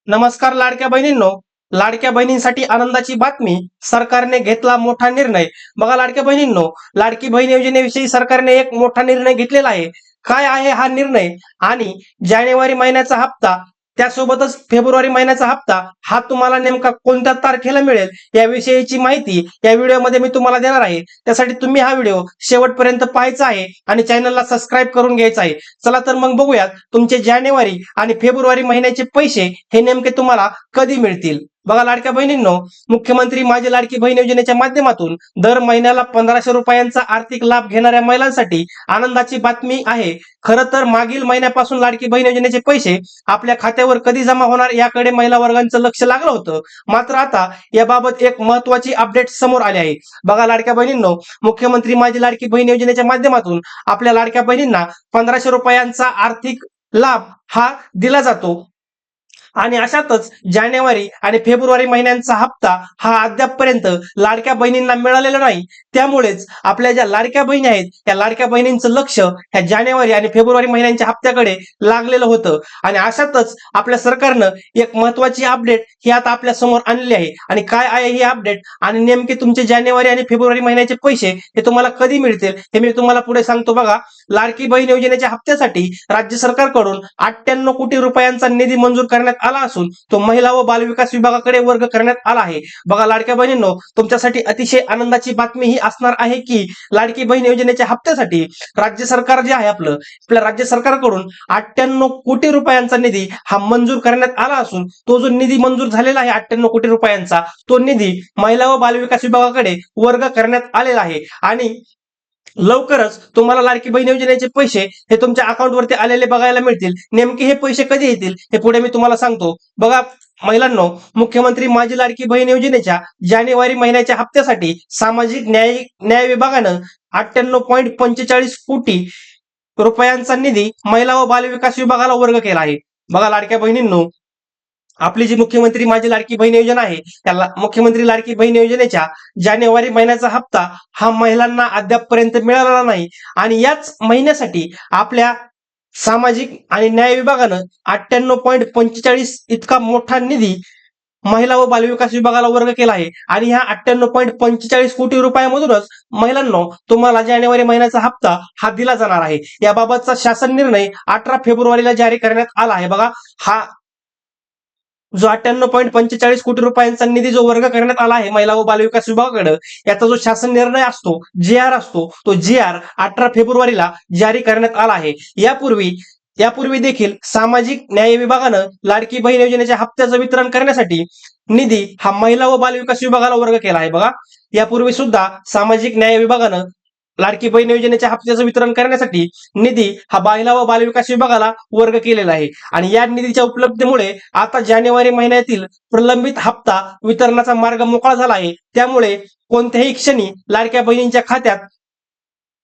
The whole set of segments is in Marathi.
नमस्कार लाडक्या बहिणींनो. लाडक्या बहिणींसाठी आनंदाची बातमी. सरकारने घेतला मोठा निर्णय. बघा लाडक्या बहिणींनो, लाडकी बहीण योजनेविषयी सरकारने एक मोठा निर्णय घेतलेला आहे. काय आहे हा निर्णय? आणि जानेवारी महिन्याचा हप्ता, त्यासोबतच फेब्रुवारी महिन्याचा हप्ता हा तुम्हाला नेमका कोणत्या तारखेला मिळेल याविषयीची माहिती या व्हिडिओमध्ये मी तुम्हाला देणार आहे. त्यासाठी तुम्ही हा व्हिडिओ शेवटपर्यंत पाहायचा आहे आणि चॅनलला सबस्क्राईब करून घ्यायचा आहे. चला तर मग बघूयात तुमचे जानेवारी आणि फेब्रुवारी महिन्याचे पैसे हे नेमके तुम्हाला कधी मिळतील. बघा लाडक्या बहिणींनो, मुख्यमंत्री माझी लाडकी बहीण योजनेच्या माध्यमातून दर महिन्याला 1500 रुपयांचा आर्थिक लाभ घेणाऱ्या महिलांसाठी आनंदाची बातमी आहे. खरं तर मागील महिन्यापासून लाडकी बहीण योजनेचे पैसे आपल्या खात्यावर कधी जमा होणार याकडे महिला वर्गाचं लक्ष लागलं होतं. मात्र आता याबाबत एक महत्वाची अपडेट समोर आली आहे. बघा लाडक्या बहिणींनो, मुख्यमंत्री माझी लाडकी बहीण योजनेच्या माध्यमातून आपल्या लाडक्या बहिणींना 1500 रुपयांचा आर्थिक लाभ हा दिला जातो. आणि अशातच जानेवारी आणि फेब्रुवारी महिन्यांचा हप्ता हा अद्यापपर्यंत लाडक्या बहिणींना मिळालेला नाही. त्यामुळेच आपल्या ज्या लाडक्या बहिणी आहेत त्या लाडक्या बहिणींचं लक्ष ह्या जानेवारी आणि फेब्रुवारी महिन्यांच्या हप्त्याकडे लागलेलं होतं. आणि अशातच आपल्या सरकारनं एक महत्वाची अपडेट ही आता आपल्या समोर आणली आहे. आणि काय आहे ही अपडेट आणि नेमके तुमचे जानेवारी आणि फेब्रुवारी महिन्याचे पैसे हे तुम्हाला कधी मिळतील हे मी तुम्हाला पुढे सांगतो. बघा, लाडकी बहीण योजनेच्या हप्त्यासाठी राज्य सरकारकडून 98 कोटी रुपयांचा निधी मंजूर करण्यात आला असून तो महिला व बालविकास विभागाकडे वर्ग करण्यात आला आहे. बघा लाडक्या बहिणींनो, तुमच्यासाठी अतिशय आनंदाची बातमी ही असणार आहे की लाडकी बहीण योजनेच्या हप्त्यासाठी राज्य सरकार जे आहे आपल्या राज्य सरकारकडून 98 कोटी रुपयांचा निधी हा मंजूर करण्यात आला असून तो जो निधी मंजूर झालेला आहे 98 कोटी रुपयांचा, तो निधी महिला व बालविकास विभागाकडे वर्ग करण्यात आलेला आहे. आणि लवकरच तुम्हाला लाडकी बहीण योजनेचे पैसे हे तुमच्या अकाउंटवरती आलेले बघायला मिळतील. नेमके हे पैसे कधी येतील हे पुढे मी तुम्हाला सांगतो. बघा महिलांनो, मुख्यमंत्री माझी लाडकी बहीण योजनेच्या जानेवारी महिन्याच्या हप्त्यासाठी सामाजिक न्याय विभागानं 98.45 कोटी रुपयांचा निधी महिला व बालविकास विभागाला वर्ग केला आहे. बघा लाडक्या बहिणींनो, आपली जी मुख्यमंत्री माझी लाडकी बहीण योजना आहे त्याला मुख्यमंत्री लाडकी बहीण योजनेच्या जानेवारी महिन्याचा हप्ता हा महिलांना अद्यापपर्यंत मिळालेला नाही. आणि याच महिन्यासाठी आपल्या सामाजिक आणि न्याय विभागानं 98.45 इतका मोठा निधी महिला व बालविकास विभागाला वर्ग केला आहे. आणि ह्या 98.45 कोटी रुपयामधूनच महिलांनो तुम्हाला जानेवारी महिन्याचा हप्ता हा दिला जाणार आहे. याबाबतचा शासन निर्णय 18 फेब्रुवारीला जारी करण्यात आला आहे. बघा, हा जो 98.45 कोटी रुपयांचा निधी जो वर्ग करण्यात आला आहे महिला व बालविकास विभागाकडे, याचा जो शासन निर्णय असतो, JR असतो, तो JR 18 फेब्रुवारीला जारी करण्यात आला आहे. यापूर्वी देखील सामाजिक न्याय विभागानं लाडकी बहीण योजनेच्या हप्त्याचं वितरण करण्यासाठी निधी हा महिला व बालविकास विभागाला वर्ग केला आहे. बघा, यापूर्वी सुद्धा सामाजिक न्याय विभागानं लाडकी बहीण योजनेच्या हप्त्याचं वितरण करण्यासाठी निधी हा महिला व बालविकास विभागाला वर्ग केलेला आहे. आणि या निधीच्या उपलब्धीमुळे आता जानेवारी महिन्यातील प्रलंबित हप्ता वितरणाचा मार्ग मोकळा झाला आहे. त्यामुळे कोणत्याही क्षणी लाडक्या बहिणींच्या खात्यात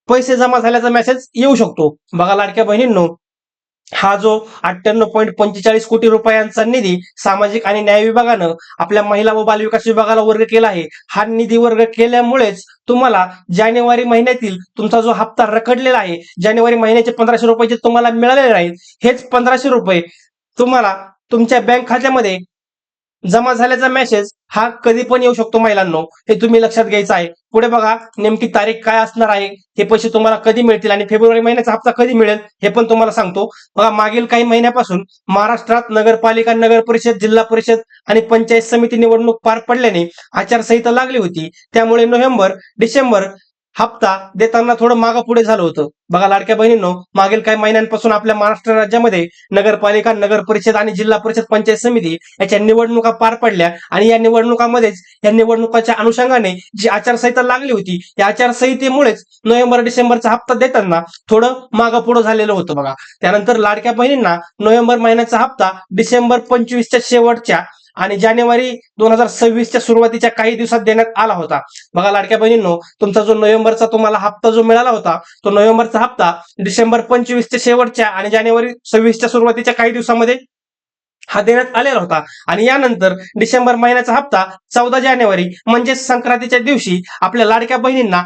पैसे जमा झाल्याचा मेसेज येऊ शकतो. बघा लाडक्या बहिणींनो, हा जो 98.45 कोटी रुपयांचा निधी सामाजिक आणि न्याय विभागानं आपल्या महिला व बालविकास विभागाला वर्ग केला आहे, हा निधी वर्ग केल्यामुळेच तुम्हाला जानेवारी महिन्यातील तुमचा जो हप्ता रखडलेला आहे, जानेवारी महिन्याचे 1500 रुपये जे तुम्हाला मिळालेले आहेत, हेच 1500 रुपये तुम्हाला तुमच्या बँक खात्यामध्ये जमा झाल्याचा मेसेज हा कधी पण येऊ शकतो. महिलांनो, हे तुम्ही लक्षात घ्यायचं आहे. पुढे बघा नेमकी तारीख काय असणार आहे, हे पैसे तुम्हाला कधी मिळतील आणि फेब्रुवारी महिन्याचा हप्ता कधी मिळेल हे पण तुम्हाला सांगतो. बघा, मागील काही महिन्यापासून महाराष्ट्रात नगरपालिका, नगर परिषद, जिल्हा परिषद आणि पंचायत समिती निवडणूक पार पडल्याने आचारसंहिता लागली होती. त्यामुळे नोव्हेंबर डिसेंबर हप्ता देताना थोडं मागं पुढे झालं होतं. बघा लाडक्या बहिणींनो, मागील काही महिन्यांपासून आपल्या महाराष्ट्र राज्यामध्ये नगरपालिका, नगर परिषद आणि जिल्हा परिषद, पंचायत समिती याच्या निवडणुका पार पडल्या. आणि या निवडणुकामध्येच या निवडणुकाच्या अनुषंगाने जी आचारसंहिता लागली होती, या आचारसंहितेमुळेच नोव्हेंबर डिसेंबरचा हप्ता देताना थोडं मागं पुढे झालेलं होतं. बघा, त्यानंतर लाडक्या बहिणींना नोव्हेंबर महिन्याचा हप्ता डिसेंबर 25च्या शेवटच्या आणि जानेवारी 2026च्या सुरुवातीच्या काही दिवसात देण्यात आला होता. बघा लाडक्या बहिणींनो, तुमचा जो नोव्हेंबरचा तुम्हाला हप्ता जो मिळाला होता, तो नोव्हेंबरचा हप्ता डिसेंबर 25च्या शेवटच्या आणि जानेवारी 26च्या सुरुवातीच्या काही दिवसामध्ये हा देण्यात आलेला होता. आणि यानंतर डिसेंबर महिन्याचा हप्ता 14 जानेवारी म्हणजे संक्रांतीच्या दिवशी आपल्या लाडक्या बहिणींना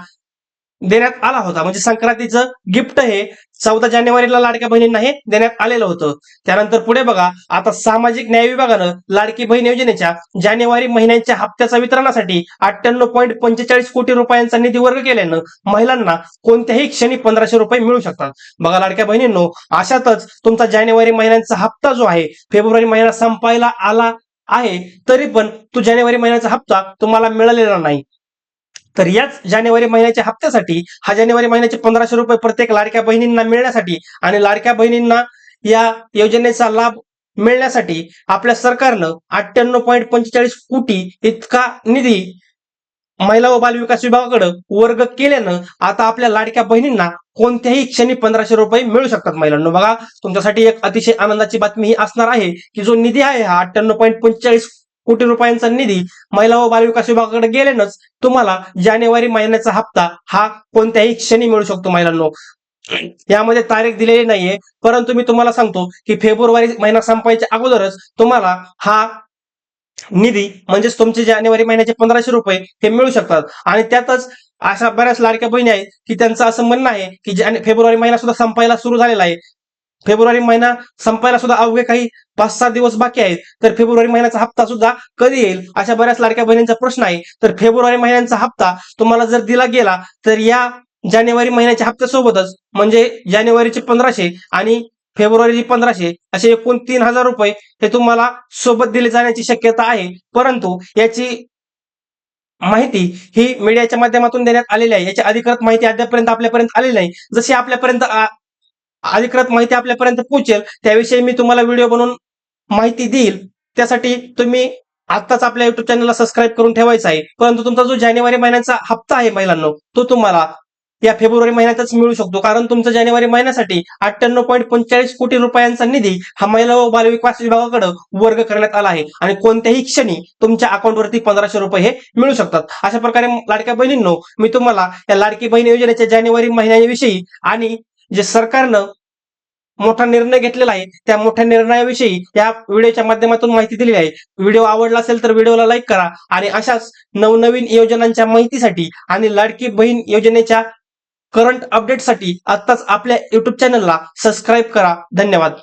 देण्यात आला होता. म्हणजे संक्रांतीचं गिफ्ट हे 14 जानेवारीला लाडक्या बहिणींना हे देण्यात आलेलं होतं. त्यानंतर पुढे बघा, आता सामाजिक न्याय विभागानं लाडकी बहीण योजनेच्या जानेवारी महिन्याच्या हप्त्याच्या वितरणासाठी 98.45 कोटी रुपयांचा निधी वर्ग केल्यानं महिलांना कोणत्याही क्षणी 1500 रुपये मिळू शकतात. बघा लाडक्या बहिणींनो, अशातच तुमचा जानेवारी महिन्याचा हप्ता जो आहे, फेब्रुवारी महिना संपायला आला आहे, तरी पण तो जानेवारी महिन्याचा हप्ता तुम्हाला मिळालेला नाही. तर याच जानेवारी महिन्याच्या हप्त्यासाठी हा जानेवारी महिन्याचे 1500 रुपये प्रत्येक लाडक्या बहिणींना मिळण्यासाठी आणि लाडक्या बहिणींना या योजनेचा लाभ मिळण्यासाठी आपल्या सरकारनं 98.45 कोटी इतका निधी महिला व बालविकास विभागाकडे वर्ग केल्यानं आता आपल्या लाडक्या बहिणींना कोणत्याही क्षणी 1500 रुपये मिळू शकतात. महिलांनो, बघा तुमच्यासाठी एक अतिशय आनंदाची बातमी ही असणार आहे की जो निधी आहे हा 98.45 कोटी रुपयांचा निधी महिला व बालविकास विभागाकडे गेल्यानंच तुम्हाला जानेवारी महिन्याचा हप्ता हा कोणत्याही क्षणी मिळू शकतो. महिलांनो, यामध्ये तारीख दिलेली नाहीये, परंतु मी तुम्हाला सांगतो की फेब्रुवारी महिना संपायच्या अगोदरच तुम्हाला हा निधी म्हणजेच तुमचे जानेवारी महिन्याचे 1500 रुपये हे मिळू शकतात. आणि त्यातच अशा बऱ्याच लाडक्या बहिणी आहेत की त्यांचं असं म्हणणं आहे की फेब्रुवारी महिना सुद्धा संपायला सुरू झालेला आहे. फेब्रुवारी महिना संपायला सुद्धा अवघे काही 5-6 दिवस बाकी आहेत, तर फेब्रुवारी महिन्याचा हप्ता सुद्धा कधी येईल अशा बऱ्याच लाडक्या बहिणींचा प्रश्न आहे. तर फेब्रुवारी महिन्याचा हप्ता तुम्हाला जर दिला गेला तर या जानेवारी महिन्याच्या हप्त्यासोबतच म्हणजे जानेवारीचे 1500 आणि फेब्रुवारीचे 1500 असे एकूण 3000 रुपये हे तुम्हाला सोबत दिले जाण्याची शक्यता आहे. परंतु याची माहिती ही मीडियाच्या माध्यमातून देण्यात आलेली आहे. याची अधिकृत माहिती अद्यापर्यंत आपल्यापर्यंत आलेली नाही. जशी आपल्यापर्यंत अधिकृत माहिती आपल्यापर्यंत पोहोचेल त्याविषयी मी तुम्हाला व्हिडिओ बनवून माहिती देईल. त्यासाठी तुम्ही आत्ताच आपल्या युट्यूब चॅनलला सबस्क्राईब करून ठेवायचा आहे. परंतु तुमचा जो जानेवारी महिन्याचा हप्ता आहे महिलांनो, तो तुम्हाला या फेब्रुवारी महिन्यातच मिळू शकतो, कारण तुमचा जानेवारी महिन्यासाठी 98.45 कोटी रुपयांचा निधी हा महिला व बालविकास विभागाकडे वर्ग करण्यात आला आहे आणि कोणत्याही क्षणी तुमच्या अकाउंटवरती 1500 रुपये हे मिळू शकतात. अशा प्रकारे लाडक्या बहिणींनो, मी तुम्हाला या लाडकी बहीण योजनेच्या जानेवारी महिन्याविषयी आणि जे सरकारनं मोठा निर्णय घेतलेला आहे त्या मोठ्या निर्णयाविषयी या व्हिडिओच्या माध्यमातून माहिती दिलेली आहे. व्हिडिओ आवडला असेल तर व्हिडिओला लाईक करा आणि अशाच नवनवीन योजनांच्या माहितीसाठी आणि लाडकी बहीण योजनेच्या करंट अपडेटसाठी आत्ताच आपल्या युट्यूब चॅनलला सबस्क्राईब करा. धन्यवाद.